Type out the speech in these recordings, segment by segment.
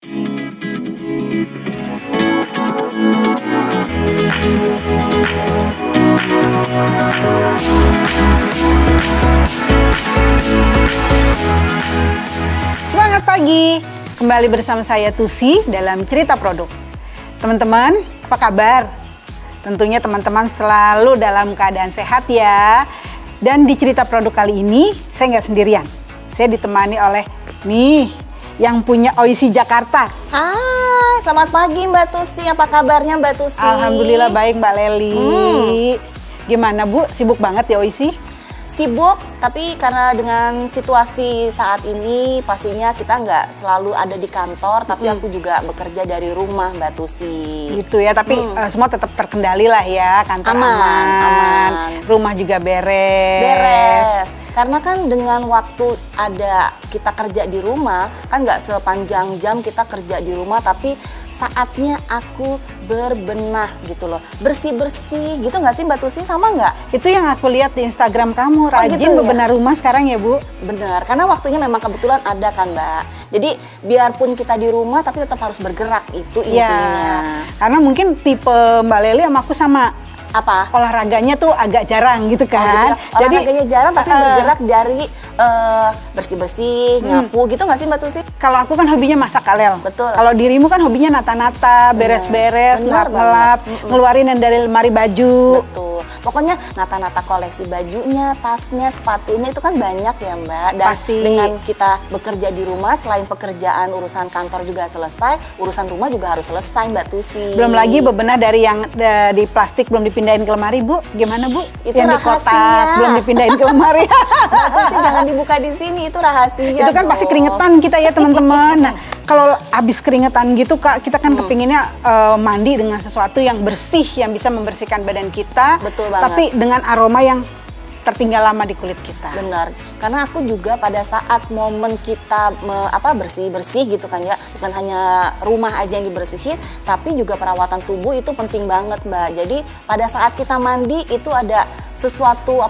Semangat pagi, kembali bersama saya Tusi dalam Cerita Produk. Teman-teman, apa kabar? Tentunya teman-teman selalu dalam keadaan sehat ya. Dan di Cerita Produk kali ini, saya nggak sendirian. Saya ditemani oleh nih, yang punya Oishi Jakarta. Hai, selamat pagi Mbak Tusi. Apa kabarnya Mbak Tusi? Alhamdulillah baik Mbak Leli. Gimana Bu, sibuk banget ya Oishi? Sibuk, tapi karena dengan situasi saat ini pastinya kita nggak selalu ada di kantor, tapi aku juga bekerja dari rumah Mbak Tusi. Gitu ya, tapi semua tetap terkendali lah ya, kantor Aman. rumah juga beres. Beres. Karena kan dengan waktu ada kita kerja di rumah, kan nggak sepanjang jam kita kerja di rumah, tapi saatnya aku berbenah gitu loh. Bersih-bersih gitu nggak sih Mbak Tusi, sama nggak? Itu yang aku lihat di Instagram kamu, rajin gitu ya? bebenah rumah sekarang ya Bu? Bener, karena waktunya memang kebetulan ada kan Mbak. Jadi biarpun kita di rumah tapi tetap harus bergerak, itu intinya. Ya, karena mungkin tipe Mbak Leli sama aku sama. Apa? Olahraganya tuh agak jarang gitu Oh, kan. gitu ya. Olahraganya jarang tapi bergerak dari bersih-bersih, nyapu gitu nggak sih Mbak Tusi? Kalau aku kan hobinya masak Kalel. Betul. Kalau dirimu kan hobinya nata-nata, beres-beres, Benar ngelap-ngelap, ngeluarin yang dari lemari baju. Betul. Pokoknya nata-nata koleksi bajunya, tasnya, sepatunya itu kan banyak ya Mbak. Dan Pasti. dengan kita bekerja di rumah, selain pekerjaan urusan kantor juga selesai, urusan rumah juga harus selesai Mbak Tusi. Belum lagi bebenah dari yang di plastik belum dipindahin ke lemari Bu. Gimana Bu? Itu yang di rahasia. kotak belum dipindahin ke lemari. Mbak Tusi jangan dibuka di sini, itu rahasia. Itu kan pasti dong. keringetan kita ya teman-teman. Nah, kalau habis keringetan gitu Kak, kita kan kepinginnya mandi dengan sesuatu yang bersih, yang bisa membersihkan badan kita. Betul banget. Tapi dengan aroma yang tertinggal lama di kulit kita. Benar, karena aku juga pada saat momen kita bersih-bersih gitu kan ya, bukan hanya rumah aja yang dibersihin, tapi juga perawatan tubuh itu penting banget Mbak. Jadi pada saat kita mandi itu ada sesuatu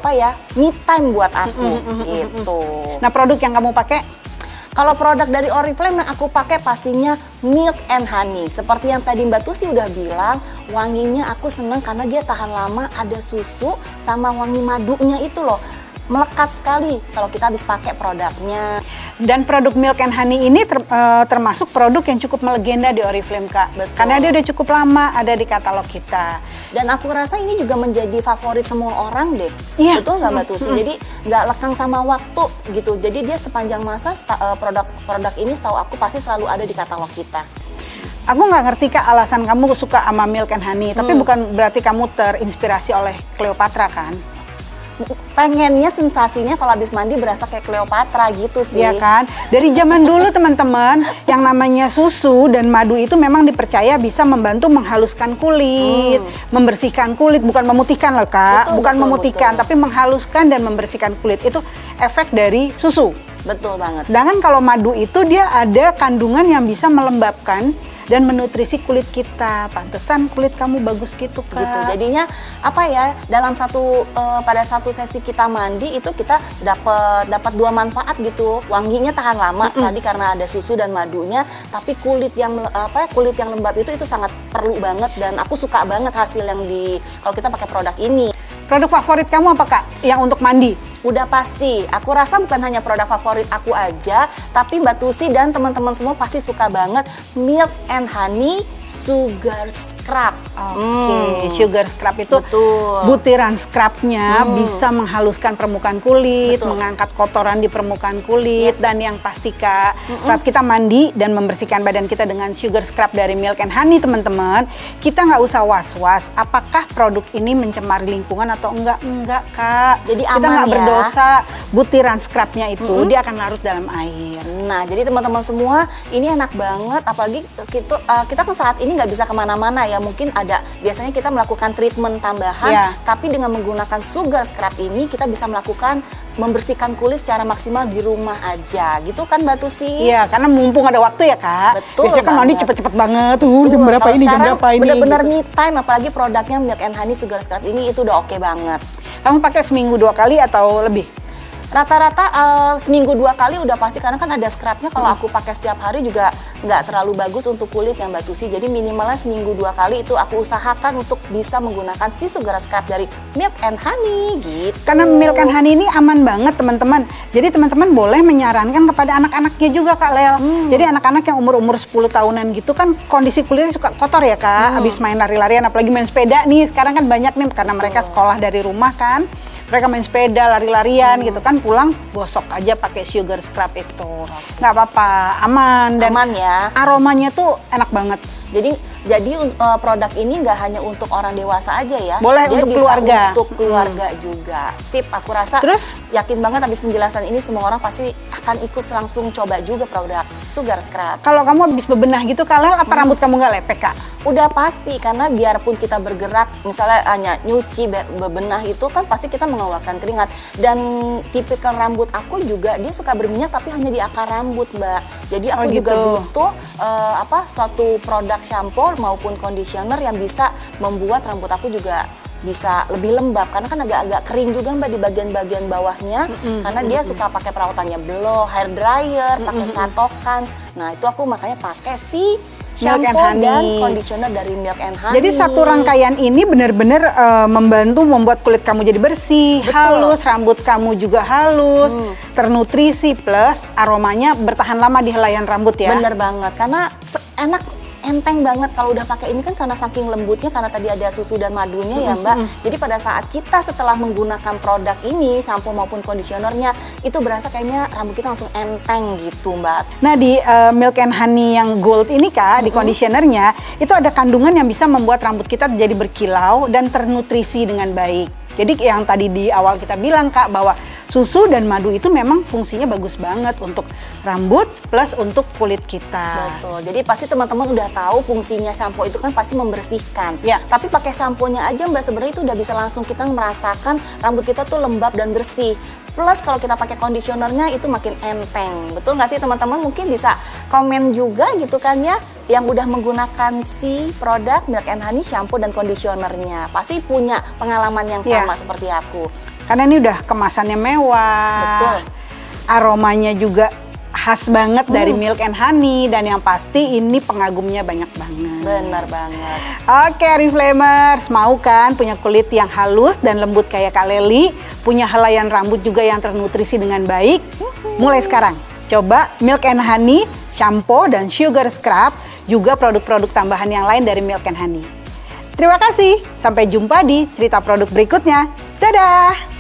me time buat aku gitu. Nah, produk yang kamu pakai? Kalau produk dari Oriflame yang aku pakai pastinya Milk and Honey. Seperti yang tadi Mbak Tusi udah bilang, wanginya aku seneng karena dia tahan lama, ada susu sama wangi madunya itu loh. Melekat sekali kalau kita habis pakai produknya. Dan produk Milk and Honey ini termasuk produk yang cukup melegenda di Oriflame Kak. Betul. Karena dia udah cukup lama ada di katalog kita. Dan aku rasa ini juga menjadi favorit semua orang deh. Iya. Betul nggak Mbak Tusi? Jadi nggak lekang sama waktu gitu. Jadi dia sepanjang masa produk ini setahu aku pasti selalu ada di katalog kita. Aku nggak ngerti Kak alasan kamu suka sama Milk and Honey, tapi bukan berarti kamu terinspirasi oleh Cleopatra kan? Pengennya sensasinya kalau habis mandi berasa kayak Cleopatra gitu sih. Iya kan? Dari zaman dulu teman-teman, yang namanya susu dan madu itu memang dipercaya bisa membantu menghaluskan kulit, membersihkan kulit, bukan memutihkan loh Kak, Betul, bukan betul, memutihkan, betul. tapi menghaluskan dan membersihkan kulit. Itu efek dari susu. Betul banget. Sedangkan kalau madu itu dia ada kandungan yang bisa melembabkan dan menutrisi kulit kita. Pantesan kulit kamu bagus gitu Kak. Gitu. Jadinya dalam pada satu sesi kita mandi itu kita dapat dua manfaat gitu. Wanginya tahan lama tadi karena ada susu dan madunya, tapi kulit yang lembab itu sangat perlu banget, dan aku suka banget hasil yang kalau kita pakai produk ini. Produk favorit kamu apa Kak? Yang untuk mandi? Udah pasti, aku rasa bukan hanya produk favorit aku aja, tapi Mbak Tusi dan teman-teman semua pasti suka banget Milk and Honey Sugar Scrub. Oke, Sugar Scrub itu Betul. butiran scrubnya bisa menghaluskan permukaan kulit, Betul. mengangkat kotoran di permukaan kulit, dan yang pasti Kak, saat kita mandi dan membersihkan badan kita dengan Sugar Scrub dari Milk and Honey teman-teman, kita nggak usah was-was apakah produk ini mencemari lingkungan atau enggak Kak. Jadi kita aman nggak ya. berdosa, butiran scrubnya itu dia akan larut dalam air. Nah, jadi teman-teman semua, ini enak banget, apalagi kita kan saat ini nggak bisa kemana-mana ya, mungkin biasanya kita melakukan treatment tambahan, Ya. tapi dengan menggunakan Sugar Scrub ini kita bisa membersihkan kulit secara maksimal di rumah aja, gitu kan Mbak Tusi? Iya, karena mumpung ada waktu ya Kak. Betul Biasanya kan mandi banget. cepet-cepet banget tuh, jam Betul. berapa Kalau ini, jam sekarang berapa ini. benar-benar gitu. me time, apalagi produknya Milk and Honey Sugar Scrub ini itu udah oke banget. Kamu pakai seminggu 2 kali atau lebih? Rata-rata seminggu 2 kali udah pasti, karena kan ada scrubnya. Kalau aku pakai setiap hari juga nggak terlalu bagus untuk kulit ya Mbak Tusi. Jadi minimalnya seminggu 2 kali itu aku usahakan untuk bisa menggunakan si Sugar Scrub dari Milk and Honey gitu. Karena Milk and Honey ini aman banget teman-teman. Jadi teman-teman boleh menyarankan kepada anak-anaknya juga Kak Lel. Jadi anak-anak yang umur-umur 10 tahunan gitu kan kondisi kulitnya suka kotor ya Kak. Habis main lari-larian, apalagi main sepeda nih. Sekarang kan banyak nih karena mereka sekolah dari rumah kan. Mereka main sepeda, lari-larian gitu kan, pulang gosok aja pakai Sugar Scrub itu. Nggak apa-apa, aman. Dan Aman ya. aromanya tuh enak banget. Jadi produk ini nggak hanya untuk orang dewasa aja ya. Boleh Dia untuk bisa keluarga. untuk keluarga juga. Sip, aku rasa Terus? yakin banget habis penjelasan ini semua orang pasti akan ikut langsung coba juga produk Sugar Scrub. Kalau kamu habis bebenah gitu Kak Lel, apa rambut kamu nggak lepek Kak? Udah pasti, karena biarpun kita bergerak, misalnya hanya nyuci bebenah itu kan pasti kita mengeluarkan keringat. Dan tipikal rambut aku juga dia suka berminyak tapi hanya di akar rambut Mbak. Jadi aku juga gitu. butuh suatu produk shampoo maupun conditioner yang bisa membuat rambut aku juga bisa lebih lembab, karena kan agak-agak kering juga Mbak di bagian-bagian bawahnya. Karena dia suka pakai perawatannya blow, hair dryer, pakai catokan. Nah itu aku makanya pakai si shampoo dan conditioner dari Milk and Honey. Jadi satu rangkaian ini benar-benar membantu membuat kulit kamu jadi bersih, halus, rambut kamu juga halus, ternutrisi, plus aromanya bertahan lama di helaian rambut ya. Bener banget, karena enak, enteng banget kalau udah pakai ini kan, karena saking lembutnya, karena tadi ada susu dan madunya ya Mbak. Jadi pada saat kita setelah menggunakan produk ini, shampoo maupun conditionernya, itu berasa kayaknya rambut kita langsung enteng gitu Mbak. Nah di Milk and Honey yang gold ini Kak, di conditionernya itu ada kandungan yang bisa membuat rambut kita jadi berkilau dan ternutrisi dengan baik. Jadi yang tadi di awal kita bilang Kak, bahwa susu dan madu itu memang fungsinya bagus banget untuk rambut plus untuk kulit kita. Betul, jadi pasti teman-teman udah tahu fungsinya shampoo itu kan pasti membersihkan. Ya. Tapi pakai shampoo-nya aja Mbak, sebenarnya itu udah bisa langsung kita merasakan rambut kita tuh lembab dan bersih. Plus kalau kita pakai conditionernya itu makin enteng. Betul nggak sih teman-teman? Mungkin bisa komen juga gitu kan ya, yang udah menggunakan si produk Milk and Honey shampoo dan conditionernya. Pasti punya pengalaman yang sama seperti aku. Karena ini udah kemasannya mewah. Betul. Aromanya juga khas banget dari Milk and Honey, dan yang pasti ini pengagumnya banyak banget. Benar banget. Oke Reflamers, mau kan punya kulit yang halus dan lembut kayak Kak Leli, punya helaian rambut juga yang ternutrisi dengan baik? Mulai sekarang, coba Milk and Honey, shampoo dan Sugar Scrub, juga produk-produk tambahan yang lain dari Milk and Honey. Terima kasih, sampai jumpa di cerita produk berikutnya. Dadah!